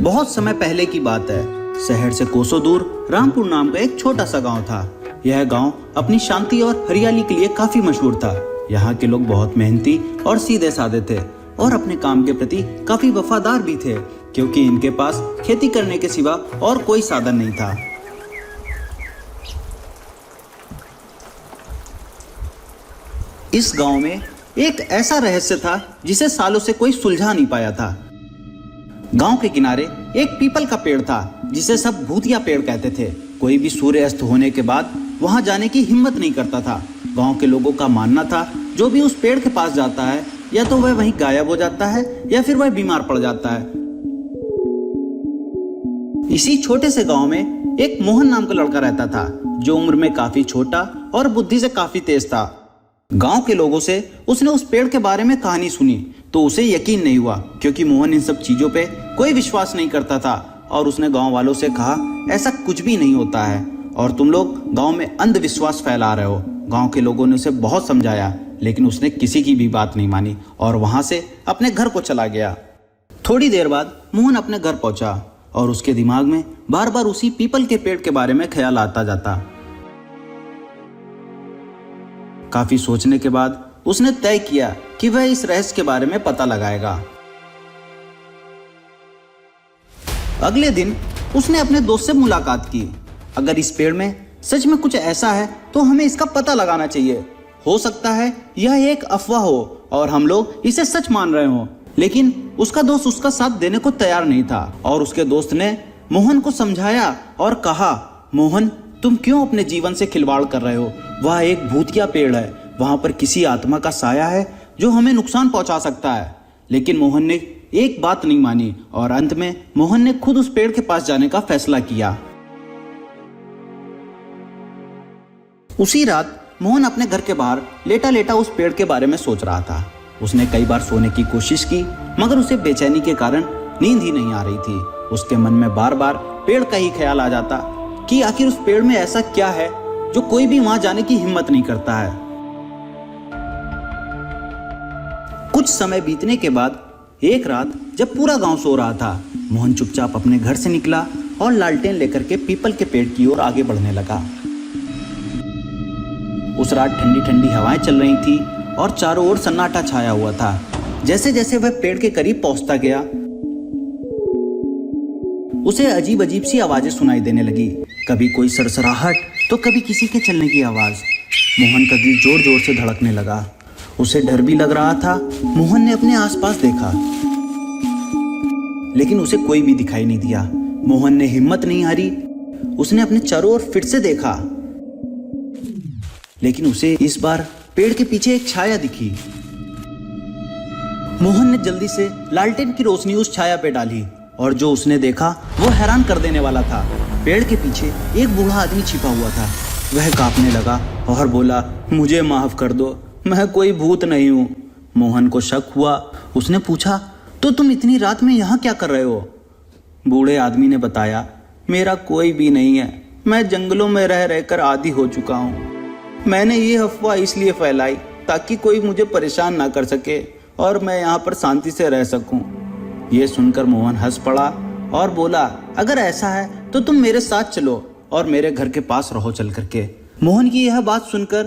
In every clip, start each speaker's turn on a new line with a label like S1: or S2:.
S1: बहुत समय पहले की बात है। शहर से कोसों दूर रामपुर नाम का एक छोटा सा गांव था। यह गांव अपनी शांति और हरियाली के लिए काफी मशहूर था। यहाँ के लोग बहुत मेहनती और सीधे साधे थे और अपने काम के प्रति काफी वफादार भी थे, क्योंकि इनके पास खेती करने के सिवा और कोई साधन नहीं था। इस गांव में एक ऐसा रहस्य था जिसे सालों से कोई सुलझा नहीं पाया था। गांव के किनारे एक पीपल का पेड़ था जिसे सब भूतिया पेड़ कहते थे। कोई भी सूर्य अस्त होने के बाद वहां जाने की हिम्मत नहीं करता था। गांव के लोगों का मानना था जो भी उस पेड़ के पास जाता है या तो वह वहीं गायब हो जाता है या फिर वह बीमार पड़ जाता है। इसी छोटे से गांव में एक मोहन नाम का लड़का रहता था जो उम्र में काफी छोटा और बुद्धि से काफी तेज था। गांव के लोगों से उसने उस पेड़ के बारे में कहानी सुनी तो उसे यकीन नहीं हुआ, क्योंकि मोहन इन सब चीजों पे कोई विश्वास नहीं करता था। और उसने गांव वालों से कहा, ऐसा कुछ भी नहीं होता है और तुम लोग गांव में अंधविश्वास फैला रहे हो। गांव के लोगों ने उसे बहुत समझाया, लेकिन उसने किसी की भी बात नहीं मानी और वहां से अपने घर को चला गया। थोड़ी देर बाद मोहन अपने घर पहुंचा और उसके दिमाग में बार बार उसी पीपल के पेड़ के बारे में ख्याल आता जाता। काफी सोचने के बाद उसने तय किया कि वह इस रहस्य के बारे में पता लगाएगा। अगले दिन उसने अपने दोस्त से मुलाकात की। अगर इस पेड़ में सच में कुछ ऐसा है तो हमें इसका पता लगाना चाहिए। हो सकता है यह एक अफवाह हो और हम लोग इसे सच मान रहे हो। लेकिन उसका दोस्त उसका साथ देने को तैयार नहीं था और उसके दोस्त ने मोहन को समझाया और कहा, मोहन, तुम क्यों अपने जीवन से खिलवाड़ कर रहे हो? वह एक भूतिया पेड़ है, वहां पर किसी आत्मा का साया है जो हमें नुकसान पहुंचा सकता है। लेकिन मोहन ने एक बात नहीं मानी और अंत में मोहन ने खुद उस पेड़ के पास जाने का फैसला किया। उसी रात मोहन अपने घर के बाहर लेटा लेटा उस पेड़ के बारे में सोच रहा था। उसने कई बार सोने की कोशिश की, मगर उसे बेचैनी के कारण नींद ही नहीं आ रही थी। उसके मन में बार बार पेड़ का ही ख्याल आ जाता कि आखिर उस पेड़ में ऐसा क्या है जो कोई भी वहां जाने की हिम्मत नहीं करता है। कुछ समय बीतने के बाद एक रात जब पूरा गांव सो रहा था, मोहन चुपचाप अपने घर से निकला और लालटेन लेकर के पीपल के पेड़ की ओर आगे बढ़ने लगा। उस रात ठंडी ठंडी हवाएं चल रही थी और चारों ओर सन्नाटा छाया हुआ था। जैसे जैसे वह पेड़ के करीब पहुंचता गया, उसे अजीब अजीब सी आवाजें सुनाई देने लगी। कभी कोई सरसराहट तो कभी किसी के चलने की आवाज। मोहन का दिल जोर जोर से धड़कने लगा। उसे डर भी लग रहा था। मोहन ने अपने आसपास देखा, लेकिन उसे कोई भी दिखाई नहीं दिया। मोहन ने हिम्मत नहीं हारी। उसने अपने चारों ओर फिर से देखा, लेकिन उसे इस बार पेड़ के पीछे एक छाया दिखी। मोहन ने जल्दी से लालटेन की रोशनी उस छाया पे डाली और जो उसने देखा वो हैरान कर देने वाला था। पेड़ के पीछे एक बूढ़ा आदमी छिपा हुआ था। वह कांपने लगा और बोला, मुझे माफ कर दो, मैं कोई भूत नहीं हूँ। मोहन को शक हुआ। उसने पूछा, तो तुम इतनी रात में यहाँ क्या कर रहे हो? बूढ़े आदमी ने बताया, मेरा कोई भी नहीं है, मैं जंगलों में रह रहकर आदी हो चुका हूँ। मैंने ये अफवाह इसलिए फैलाई ताकि कोई मुझे परेशान ना कर सके और मैं यहाँ पर शांति से रह सकूं। ये सुनकर मोहन हंस पड़ा और बोला, अगर ऐसा है तो तुम मेरे साथ चलो और मेरे घर के पास रहो चल करके। मोहन की यह बात सुनकर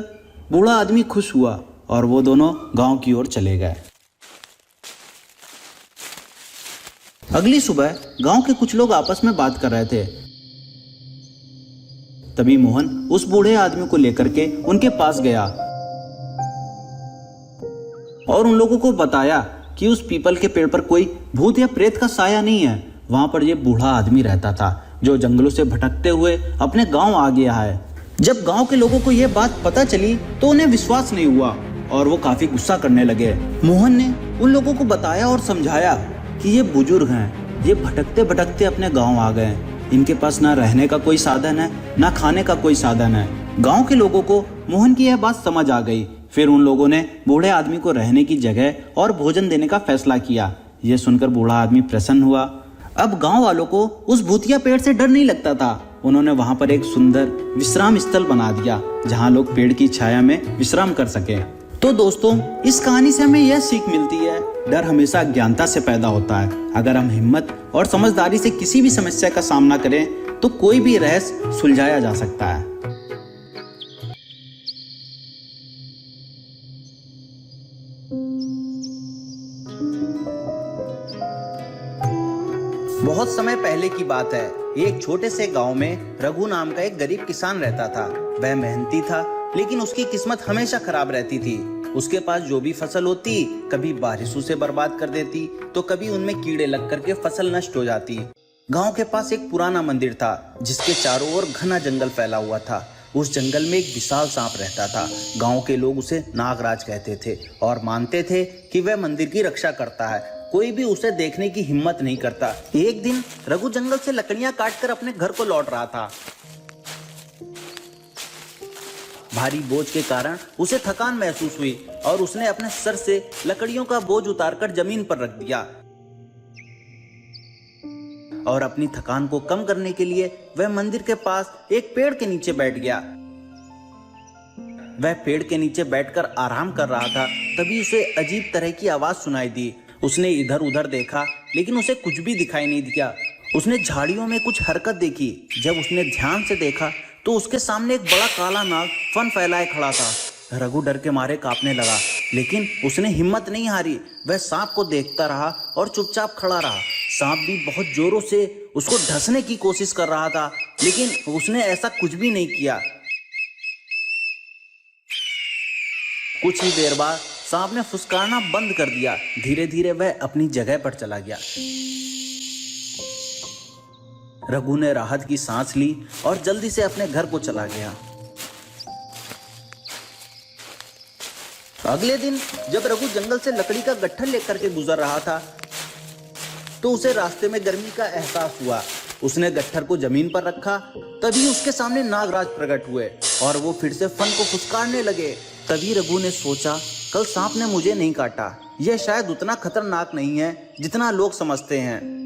S1: बूढ़ा आदमी खुश हुआ और वो दोनों गांव की ओर चले गए। अगली सुबह गांव के कुछ लोग आपस में बात कर रहे थे। तभी मोहन उस बूढ़े आदमी को लेकर के उनके पास गया और उन लोगों को बताया कि उस पीपल के पेड़ पर कोई भूत या प्रेत का साया नहीं है। वहां पर ये बूढ़ा आदमी रहता था जो जंगलों से भटकते हुए अपने गांव आ गया है। जब गांव के लोगों को यह बात पता चली तो उन्हें विश्वास नहीं हुआ और वो काफी गुस्सा करने लगे। मोहन ने उन लोगों को बताया और समझाया कि ये बुजुर्ग हैं, ये भटकते भटकते अपने गांव आ गए। इनके पास ना रहने का कोई साधन है, ना खाने का कोई साधन है। गांव के लोगों को मोहन की यह बात समझ आ गई। फिर उन लोगों ने बूढ़े आदमी को रहने की जगह और भोजन देने का फैसला किया। यह सुनकर बूढ़ा आदमी प्रसन्न हुआ। अब गांव वालों को उस भूतिया पेड़ से डर नहीं लगता था। उन्होंने वहां पर एक सुंदर विश्राम स्थल बना दिया जहां लोग पेड़ की छाया में विश्राम कर सके। तो दोस्तों, इस कहानी से हमें यह सीख मिलती है, डर हमेशा अज्ञानता से पैदा होता है। अगर हम हिम्मत और समझदारी से किसी भी समस्या का सामना करें तो कोई भी रहस्य सुलझाया जा सकता है। बहुत समय पहले की बात है। एक छोटे से गांव में रघु नाम का एक गरीब किसान रहता था। वह मेहनती था, लेकिन उसकी किस्मत हमेशा खराब रहती थी। उसके पास जो भी फसल होती, कभी बारिश उसे बर्बाद कर देती, तो कभी उनमें कीड़े लग करके फसल नष्ट हो जाती। गांव के पास एक पुराना मंदिर था, जिसके चारों ओर घना जंगल फैला हुआ था। उस जंगल में एक विशाल सांप रहता था। गांव के लोग उसे नागराज कहते थे और मानते थे कि वह मंदिर की रक्षा करता है। कोई भी उसे देखने की हिम्मत नहीं करता। एक दिन रघु जंगल से लकड़ियां काटकर अपने घर को लौट रहा था। भारी बोझ के कारण उसे थकान महसूस हुई और उसने अपने सर से लकड़ियों का बोझ उतारकर जमीन पर रख दिया और अपनी थकान को कम करने के लिए वह मंदिर के पास एक पेड़ के नीचे बैठ गया। वह पेड़ के नीचे बैठकर आराम कर रहा था, तभी उसे अजीब तरह की आवाज सुनाई दी। उसने इधर उधर देखा, लेकिन उसे कुछ भी दिखाई नहीं दिया। उसने झाड़ियों में कुछ हरकत देखी। जब उसने ध्यान से देखा तो उसके सामने एक बड़ा काला नाग फन फैलाए खड़ा था। रघु डर के मारे कांपने लगा, लेकिन उसने हिम्मत नहीं हारी। वह सांप को देखता रहा और चुपचाप खड़ा रहा। सांप भी बहुत जोरों से उसको ढसने की कोशिश कर रहा था, लेकिन उसने ऐसा कुछ भी नहीं किया। कुछ ही देर बाद सांप ने फुसकारना बंद कर दिया। धीरे धीरे वह अपनी जगह पर चला गया। रघु ने राहत की सांस ली और जल्दी से अपने घर को चला गया। अगले दिन जब रघु जंगल से लकड़ी का गट्ठर लेकर के गुजर रहा था, तो उसे रास्ते में गर्मी का एहसास हुआ। उसने गट्ठर को जमीन पर रखा, तभी उसके सामने नागराज प्रकट हुए और वो फिर से फन को फुसकारने लगे। तभी रघु ने सोचा, कल सांप ने मुझे नहीं काटा। यह शायद उतना खतरनाक नहीं है जितना लोग समझते हैं।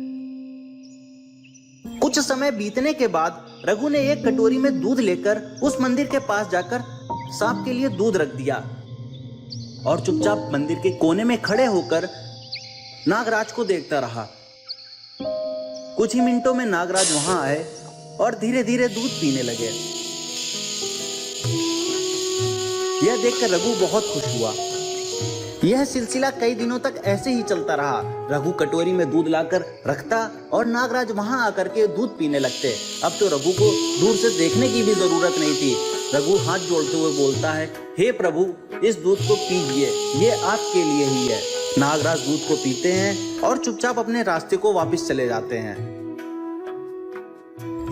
S1: कुछ समय बीतने के बाद रघु ने एक कटोरी में दूध लेकर उस मंदिर के पास जाकर सांप के लिए दूध रख दिया और चुपचाप मंदिर के कोने में खड़े होकर नागराज को देखता रहा। कुछ ही मिनटों में नागराज वहां आए और धीरे धीरे दूध पीने लगे। यह देखकर रघु बहुत खुश हुआ। यह सिलसिला कई दिनों तक ऐसे ही चलता रहा। रघु कटोरी में दूध लाकर रखता और नागराज वहां आकर के दूध पीने लगते। अब तो रघु को दूर से देखने की भी जरूरत नहीं थी। रघु हाथ जोड़ते हुए बोलता है, हे प्रभु, इस दूध को पीजिए, ये आपके लिए ही है। नागराज दूध को पीते हैं और चुपचाप अपने रास्ते को वापस चले जाते हैं।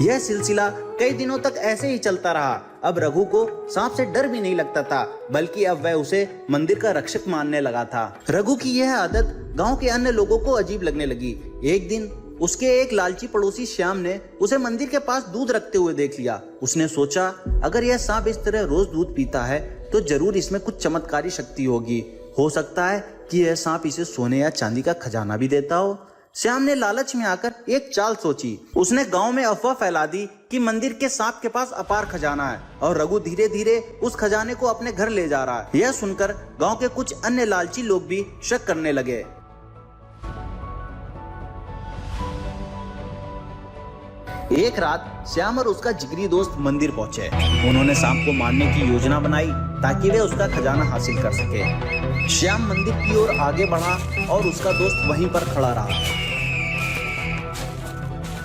S1: यह सिलसिला कई दिनों तक ऐसे ही चलता रहा। अब रघु को सांप से डर भी नहीं लगता था, बल्कि अब वह उसे मंदिर का रक्षक मानने लगा था। रघु की यह आदत गांव के अन्य लोगों को अजीब लगने लगी। एक दिन उसके एक लालची पड़ोसी श्याम ने उसे मंदिर के पास दूध रखते हुए देख लिया। उसने सोचा, अगर यह सांप इस तरह रोज दूध पीता है तो जरूर इसमें कुछ चमत्कारी शक्ति होगी। हो सकता है कि यह सांप इसे सोने या चांदी का खजाना भी देता हो। श्याम ने लालच में आकर एक चाल सोची। उसने गांव में अफवाह फैला दी कि मंदिर के सांप के पास अपार खजाना है और रघु धीरे धीरे उस खजाने को अपने घर ले जा रहा है। यह सुनकर गांव के कुछ अन्य लालची लोग भी शक करने लगे। एक रात श्याम और उसका जिगरी दोस्त मंदिर पहुंचे। उन्होंने सांप को मारने की योजना बनाई ताकि वे उसका खजाना हासिल कर सके। श्याम मंदिर की ओर आगे बढ़ा और उसका दोस्त वहीं पर खड़ा रहा।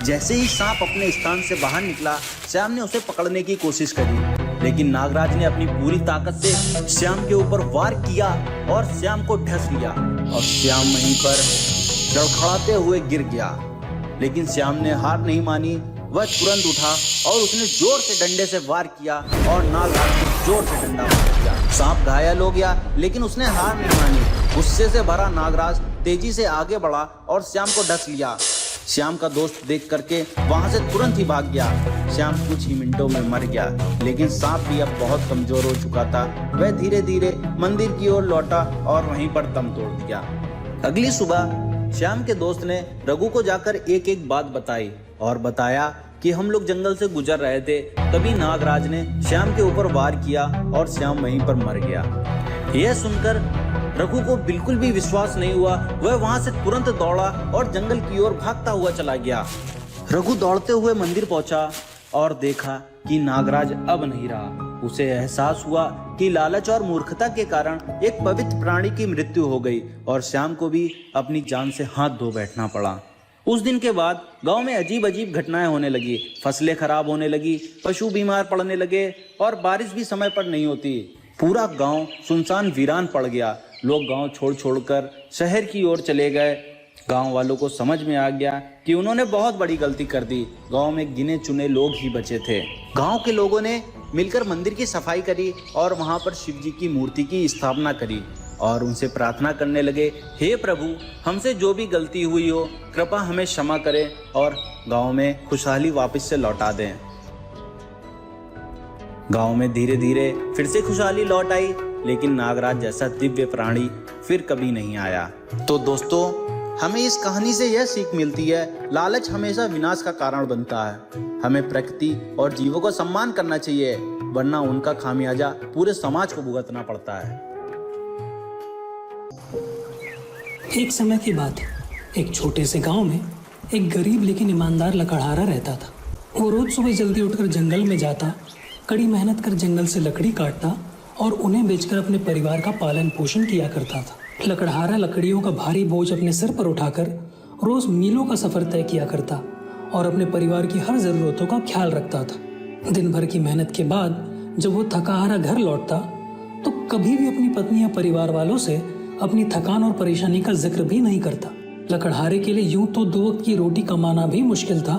S1: जैसे ही सांप अपने स्थान से बाहर निकला, श्याम ने उसे पकड़ने की कोशिश करी, लेकिन नागराज ने अपनी पूरी ताकत से श्याम के ऊपर वार किया और श्याम को ढस लिया और श्याम वहीं पर लड़खड़ाते हुए गिर गया। लेकिन श्याम ने हार नहीं मानी। वह तुरंत उठा और उसने जोर से डंडे से वार किया और नागराज को जोर से डंडा मार दिया। सांप घायल हो गया, लेकिन उसने हार नहीं मानी। गुस्से से भरा नागराज तेजी से आगे बढ़ा और श्याम को ढस लिया। श्याम का दोस्त देख करके वहां से तुरंत ही भाग गया। श्याम कुछ ही मिनटों में मर गया, लेकिन सांप भी अब बहुत कमजोर हो चुका था। वह धीरे धीरे मंदिर की ओर लौटा और वहीं पर दम तोड़ दिया। अगली सुबह श्याम के दोस्त ने रघु को जाकर एक एक बात बताई और बताया कि हम लोग जंगल से गुजर रहे थे, तभी नागराज ने श्याम के ऊपर वार किया और श्याम वहीं पर मर गया। यह सुनकर रघु को बिल्कुल भी विश्वास नहीं हुआ। वह वहां से तुरंत दौड़ा और जंगल की ओर भागता हुआ चला गया। रघु दौड़ते हुए मंदिर पहुंचा और देखा कि नागराज अब नहीं रहा। उसे एहसास हुआ कि लालच और मूर्खता के कारण एक पवित्र प्राणी की मृत्यु हो गई और श्याम को भी अपनी जान से हाथ धो बैठना पड़ा। उस दिन के बाद गांव में अजीब अजीब घटनाएं होने लगी। फसलें खराब होने लगी, पशु बीमार पड़ने लगे और बारिश भी समय पर नहीं होती। पूरा गांव सुनसान वीरान पड़ गया। लोग गांव छोड़ छोड़कर शहर की ओर चले गए। गांव वालों को समझ में आ गया कि उन्होंने बहुत बड़ी गलती कर दी। गांव में गिने चुने लोग ही बचे थे। गांव के लोगों ने मिलकर मंदिर की सफाई करी और वहां पर शिव जी की मूर्ति की स्थापना करी और उनसे प्रार्थना करने लगे, हे प्रभु, हमसे जो भी गलती हुई हो कृपा हमें क्षमा करें और गांव में खुशहाली वापस से लौटा दें। गांव में धीरे धीरे फिर से खुशहाली लौट आई, लेकिन नागराज जैसा दिव्य प्राणी फिर कभी नहीं आया। तो दोस्तों, हमें इस कहानी से यह सीख मिलती है, लालच हमेशा विनाश का कारण बनता है। हमें प्रकृति और जीवों का सम्मान करना चाहिए, वरना उनका खामियाजा पूरे समाज को भुगतना पड़ता है।
S2: एक समय की बात है, एक छोटे से गांव में एक गरीब लेकिन ईमानदार लकड़हारा रहता था। वो रोज सुबह जल्दी उठकर जंगल में जाता, कड़ी मेहनत कर जंगल से लकड़ी काटता और उन्हें बेचकर अपने परिवार का पालन पोषण किया करता था। लकड़हारा लकड़ियों का भारी बोझ अपने सिर पर उठाकर रोज मीलों का सफर तय किया करता और अपने परिवार की हर जरूरतों का ख्याल रखता था। दिन भर की मेहनत के बाद जब वो थकाहारा घर लौटता तो कभी भी अपनी पत्नी या परिवार वालों से अपनी थकान और परेशानी का जिक्र भी नहीं करता। लकड़हारे के लिए यूं तो 2 वक्त की रोटी कमाना भी मुश्किल था,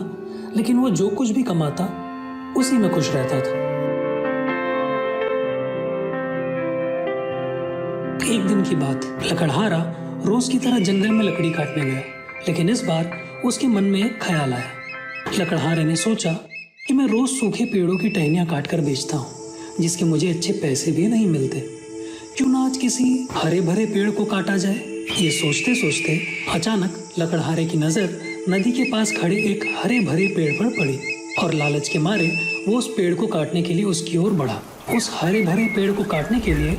S2: लेकिन वो जो कुछ भी कमाता उसी में खुश रहता था। एक दिन की बात, लकड़हारा रोज की तरह जंगल में लकड़ी काटने गया, लेकिन इस बार उसके मन में एक ख्याल आया। लकड़हारे ने सोचा कि मैं रोज सूखे पेड़ों की टहनियां काटकर बेचता हूँ, जिसके मुझे अच्छे पैसे भी नहीं मिलते। क्यों ना आज किसी हरे भरे पेड़ को काटा जाए। ये सोचते सोचते अचानक लकड़हारे की नजर नदी के पास खड़े एक हरे भरे पेड़ पर पड़ी और लालच के मारे वो उस पेड़ को काटने के लिए उसकी ओर बढ़ा। उस हरे भरे पेड़ को काटने के लिए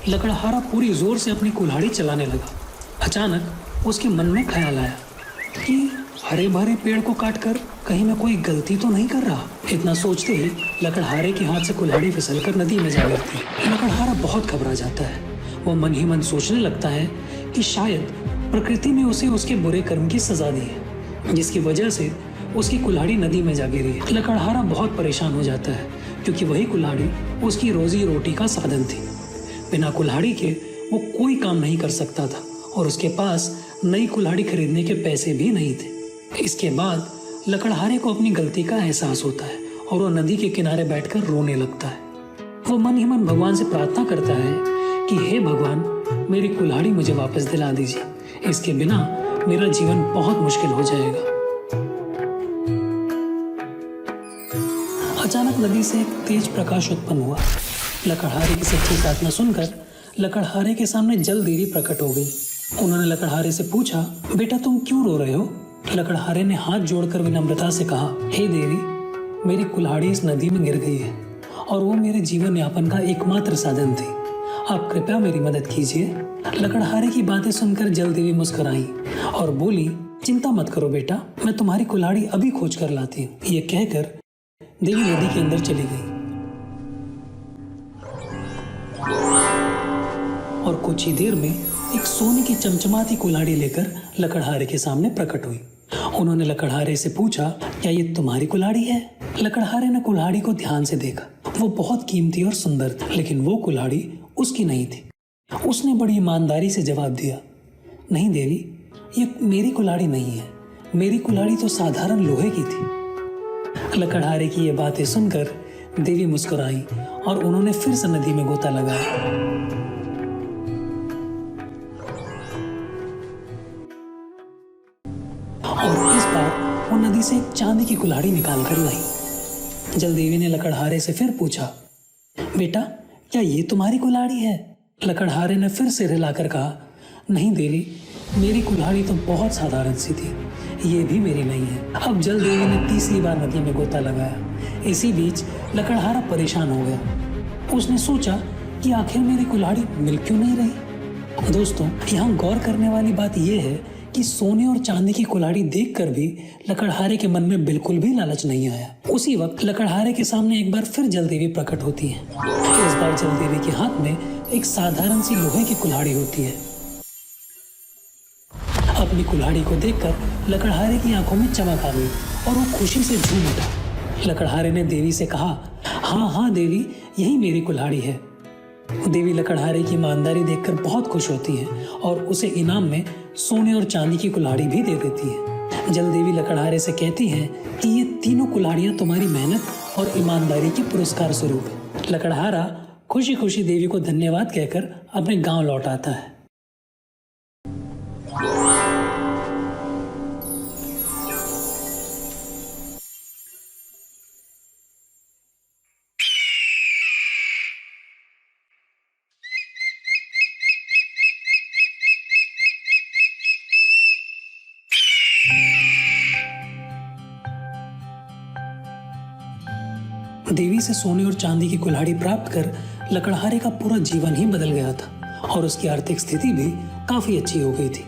S2: लकड़हारा पूरी जोर से अपनी कुल्हाड़ी चलाने लगा। अचानक उसके मन में ख्याल आया कि हरे भरे पेड़ को काटकर कहीं मैं कोई गलती तो नहीं कर रहा। इतना सोचते ही लकड़हारे के हाथ से कुल्हाड़ी फिसलकर नदी में जा गिरती। लकड़हारा बहुत घबरा जाता है। वो मन ही मन सोचने लगता है कि शायद प्रकृति ने उसे उसके बुरे कर्म की सजा दी है, जिसकी वजह से उसकी कुल्हाड़ी नदी में जा गिरी है। लकड़हारा बहुत परेशान हो जाता है, क्योंकि वही कुल्हाड़ी उसकी रोजी रोटी का साधन थी। बिना कुल्हाड़ी के वो कोई काम नहीं कर सकता था और उसके पास नई कुल्हाड़ी खरीदने के पैसे भी नहीं थे। इसके बाद लकड़हारे को अपनी गलती का एहसास होता है और वो नदी के किनारे बैठकर रोने लगता है। वो मन ही मन भगवान से प्रार्थना करता है कि हे भगवान, मेरी कुल्हाड़ी मुझे वापस दिला दीजिए, इसके बिना मेरा जीवन बहुत मुश्किल हो जाएगा। अचानक नदी से एक तेज प्रकाश उत्पन्न हुआ। लकड़हारे की सच्ची प्रार्थना सुनकर लकड़हारे के सामने जल देवी प्रकट हो गई। उन्होंने लकड़हारे से पूछा, बेटा तुम क्यों रो रहे हो? लकड़हारे ने हाथ जोड़कर विनम्रता से कहा, हे देवी, मेरी कुल्हाड़ी इस नदी में गिर गई है और वो मेरे जीवन यापन का एकमात्र साधन थी। आप कृपया मेरी मदद कीजिए। लकड़हारे की बातें सुनकर जल देवी मुस्कुराई और बोली, चिंता मत करो बेटा, मैं तुम्हारी कुल्हाड़ी अभी खोज कर लाती हूँ। ये कहकर देवी नदी के अंदर चली गई और कुछ ही देर में एक सोने की चमचमाती कुल्हाड़ी लेकर लकड़हारे के सामने प्रकट हुई। उन्होंने लकड़हारे से पूछा, क्या ये तुम्हारी कुल्हाड़ी है? लकड़हारे ने कुल्हाड़ी को ध्यान से देखा। वो बहुत कीमती और सुंदर थी, लेकिन वो कुल्हाड़ी उसकी नहीं थी। उसने बड़ी ईमानदारी से जवाब दिया, नहीं देवी, ये मेरी कुल्हाड़ी नहीं है, मेरी कुल्हाड़ी तो साधारण लोहे की थी। लकड़हारे की ये बातें सुनकर देवी मुस्कुराई और उन्होंने फिर से नदी में गोता लगाया। और इस बार वो नदी से एक चांदी की कुल्हाड़ी निकाल कर लाई। जल देवी ने लकड़हारे से फिर पूछा, बेटा क्या ये तुम्हारी कुल्हाड़ी है? लकड़हारे ने फिर सिर हिलाकर कहा, नहीं देवी, मेरी कुल्हाड़ी तो बहुत साधारण सी थी, ये भी मेरी नहीं है। अब जल देवी ने तीसरी बार नदी में गोता लगाया। इसी बीच लकड़हारा परेशान हो गया। उसने सोचा कि आखिर मेरी कुल्हाड़ी मिल क्यों नहीं रही। दोस्तों, यहाँ गौर करने वाली बात यह है कि सोने और चांदी की कुल्हाड़ी देखकर भी लकड़हारे के मन में बिल्कुल भी लालच नहीं आया। उसी वक्त लकड़हारे के सामने एक बार फिर जलदेवी प्रकट होती है। इस बार जलदेवी के हाथ में एक साधारण सी लोहे की कुल्हाड़ी होती है। अपनी कुल्हाड़ी को देखकर लकड़हारे की आंखों में चमक आ गई और वो खुशी से झूम उठा। लकड़हारे ने देवी से कहा, हाँ हाँ देवी, यही मेरी कुल्हाड़ी है। देवी लकड़हारे की ईमानदारी देखकर बहुत खुश होती है और उसे इनाम में सोने और चांदी की कुल्हाड़ी भी दे देती है। जलदेवी लकड़हारे से कहती है कि ये तीनों कुल्हाड़ियां तुम्हारी मेहनत और ईमानदारी के पुरस्कार स्वरूप है। लकड़हारा खुशी खुशी देवी को धन्यवाद कहकर अपने गांव लौट आता है। देवी से सोने और चांदी की कुल्हाड़ी प्राप्त कर लकड़हारे का पूरा जीवन ही बदल गया था और उसकी आर्थिक स्थिति भी काफी अच्छी हो गई थी।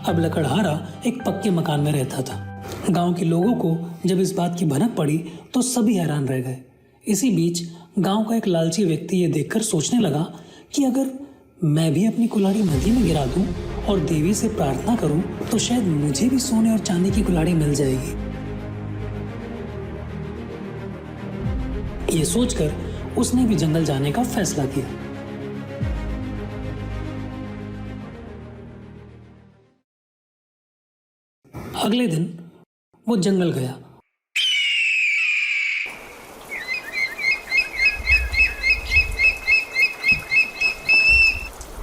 S2: अब लकड़हारा एक पक्के मकान में रहता था। गांव के लोगों को जब इस बात की भनक पड़ी तो सभी हैरान रह गए। इसी बीच गांव का एक लालची व्यक्ति ये देखकर सोचने लगा कि अगर मैं भी अपनी कुल्हाड़ी नदी में गिरा दूं और देवी से प्रार्थना करूं तो शायद मुझे भी सोने और चांदी की कुल्हाड़ी मिल जाएगी। ये सोचकर उसने भी जंगल जाने का फैसला किया। अगले दिन वो जंगल गया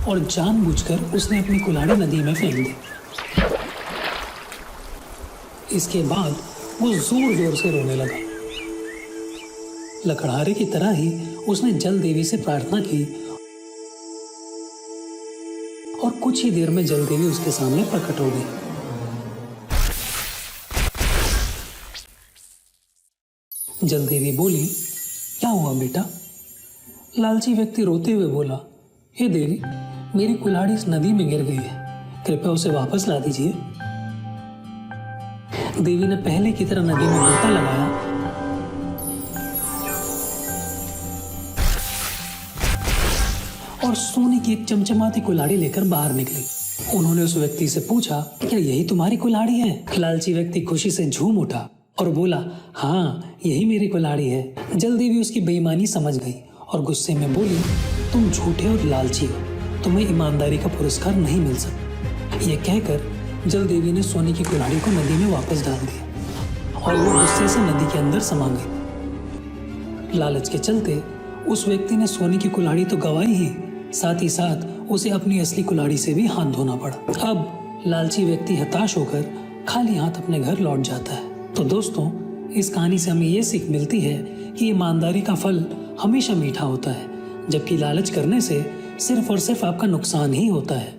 S2: और जानबूझकर उसने अपनी कुल्हाड़ी नदी में फेंक दी। इसके बाद वो जोर जोर से रोने लगा। लकड़हारे की तरह ही उसने जल देवी से प्रार्थना की और कुछ ही देर में जल देवी उसके सामने प्रकट हो गई। जल देवी बोली, क्या हुआ बेटा? लालची व्यक्ति रोते हुए बोला, हे देवी, मेरी कुल्हाड़ी इस नदी में गिर गई है, कृपया उसे वापस ला दीजिए। देवी ने पहले की तरह नदी में गोता लगाया और सोने की एक चमचमाती कुल्हाड़ी लेकर बाहर निकली। उन्होंने उस व्यक्ति से पूछा, क्या यही तुम्हारी कुल्हाड़ी है? लालची व्यक्ति खुशी से झूम उठा और बोला, हाँ, यही मेरी कुल्हाड़ी है। जलदेवी उसकी बेईमानी समझ गई और गुस्से में बोली, तुम झूठे और लालची हो, तुम्हें ईमानदारी का पुरस्कार नहीं मिल सकता। यह कहकर जलदेवी ने सोने की कुल्हाड़ी को नदी में वापस डाल दिया और वो गुस्से से नदी के अंदर समा गई। लालच के चलते उस व्यक्ति ने सोने की कुल्हाड़ी तो गंवाई ही, साथ ही साथ उसे अपनी असली कुल्हाड़ी से भी हाथ धोना पड़ा। अब लालची व्यक्ति हताश होकर खाली हाथ अपने घर लौट जाता है। तो दोस्तों, इस कहानी से हमें ये सीख मिलती है कि ईमानदारी का फल हमेशा मीठा होता है, जबकि लालच करने से सिर्फ और सिर्फ आपका नुकसान ही होता है।